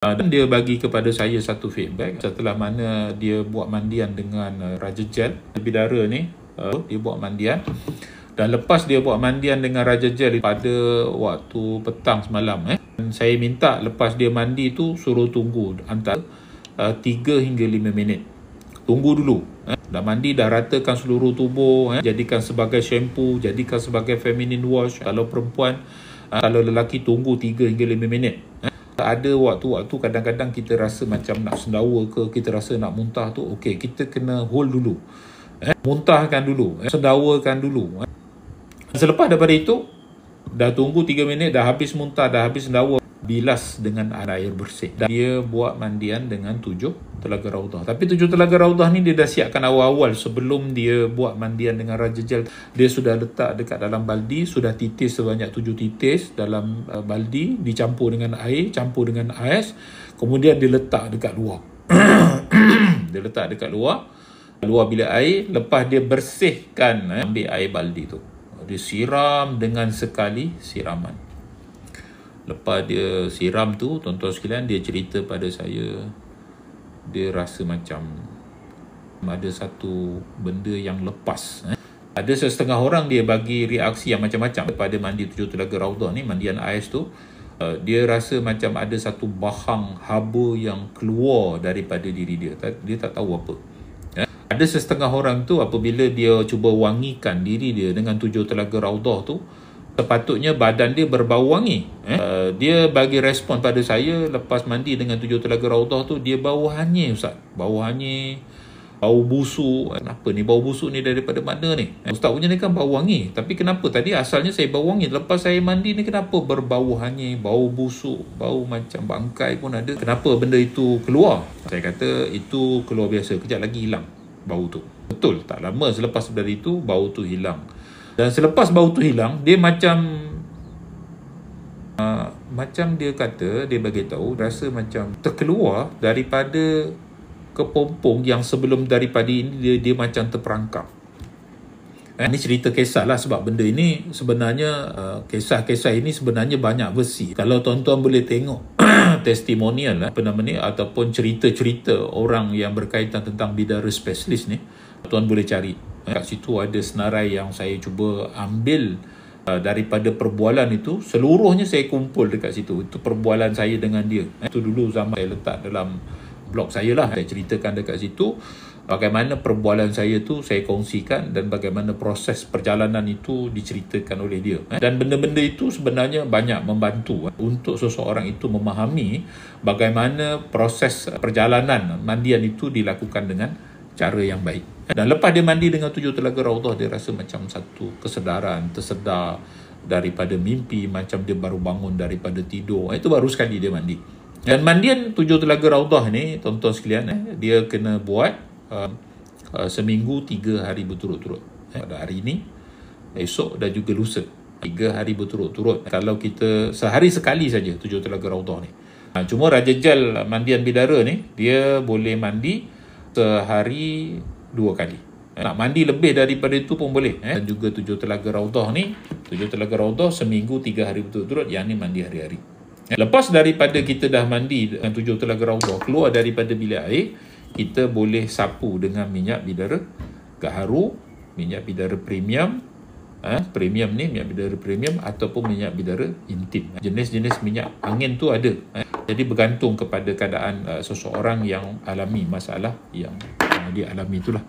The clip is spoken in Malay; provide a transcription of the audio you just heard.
Dan dia bagi kepada saya satu feedback setelah mana dia buat mandian dengan Raja Gel bidara ni. Dia buat mandian, dan lepas dia buat mandian dengan Raja Gel pada waktu petang semalam, dan saya minta lepas dia mandi tu suruh tunggu antara 3 hingga 5 minit. Tunggu dulu. Dah mandi, dah ratakan seluruh tubuh, jadikan sebagai shampoo, jadikan sebagai feminine wash. Kalau perempuan, kalau lelaki tunggu 3 hingga 5 minit. Ada waktu-waktu kadang-kadang kita rasa macam nak sendawa ke, kita rasa nak muntah tu, okey, kita kena hold dulu. Muntahkan dulu, sendawakan dulu. Selepas daripada itu, dah tunggu 3 minit, dah habis muntah, dah habis sendawa, bilas dengan air bersih. Dan dia buat mandian dengan 7 Telaga Raudah. Tapi 7 Telaga Raudah ni dia dah siapkan awal-awal. Sebelum dia buat mandian dengan Raja Gel, dia sudah letak dekat dalam baldi, sudah titis sebanyak 7 titis dalam baldi, dicampur dengan air, campur dengan ais, kemudian dia letak dekat luar. Dia letak dekat luar bilik air. Lepas dia bersihkan, ambil air baldi tu, dia siram dengan sekali siraman. Lepas dia siram tu, tuan-tuan sekalian, dia cerita pada saya, dia rasa macam ada satu benda yang lepas. Ada setengah orang dia bagi reaksi yang macam-macam pada mandi 7 Telaga Raudah ni, mandian ais tu. Dia rasa macam ada satu bahang haba yang keluar daripada diri dia. Dia tak tahu apa. Ada setengah orang tu apabila dia cuba wangikan diri dia dengan 7 Telaga Raudah tu, sepatutnya badan dia berbau wangi. Dia bagi respon pada saya lepas mandi dengan 7 Telaga Raudah tu, dia bau hanyir, Ustaz. Bau hanyir, bau busuk. Kenapa ni bau busuk ni, daripada mana ni? Ustaz punya ni kan bau wangi, tapi kenapa tadi asalnya saya bau wangi, lepas saya mandi ni kenapa berbau hanyir, bau busuk, bau macam bangkai pun ada. Kenapa benda itu keluar? Saya kata itu keluar biasa, kejap lagi hilang bau tu. Betul, tak lama selepas dari itu bau tu hilang. Dan selepas bau tu hilang, dia macam dia kata, dia bagi tahu rasa macam terkeluar daripada kepompong yang sebelum daripada ini dia macam terperangkap. Ini cerita kisah lah, sebab benda ini sebenarnya kisah-kisah ini sebenarnya banyak versi. Kalau tuan-tuan boleh tengok testimonial ataupun cerita-cerita orang yang berkaitan tentang bidara spesialis ni, tuan boleh cari. Kat situ ada senarai yang saya cuba ambil daripada perbualan itu. Seluruhnya saya kumpul dekat situ. Itu perbualan saya dengan dia. Itu dulu zaman saya letak dalam blog saya lah. Saya ceritakan dekat situ bagaimana perbualan saya tu saya kongsikan, dan bagaimana proses perjalanan itu diceritakan oleh dia. Dan benda-benda itu sebenarnya banyak membantu untuk seseorang itu memahami bagaimana proses perjalanan mandian itu dilakukan dengan cara yang baik. Dan lepas dia mandi dengan 7 Telaga Raudah, dia rasa macam satu kesedaran, tersedar daripada mimpi, macam dia baru bangun daripada tidur. Itu baru sekali dia mandi. Dan mandian 7 Telaga Raudah ni, tuan-tuan sekalian, dia kena buat seminggu 3 hari berturut-turut. Pada hari ini, esok dan juga lusa, 3 hari berturut-turut. Kalau kita sehari sekali saja 7 Telaga Raudah ni. Cuma Raja Gel mandian bidara ni, dia boleh mandi sehari 2 kali. Nak mandi lebih daripada itu pun boleh. Dan juga 7 Telaga Raudah ni, 7 Telaga Raudah seminggu 3 hari berturut-turut, yang ni mandi hari-hari. Lepas daripada kita dah mandi dengan 7 Telaga Raudah, keluar daripada bilik air, kita boleh sapu dengan minyak bidara gaharu, minyak bidara premium. Premium ni minyak bidara premium ataupun minyak bidara intim. Jenis-jenis minyak angin tu ada. Jadi bergantung kepada keadaan seseorang yang alami masalah yang dia alami itulah.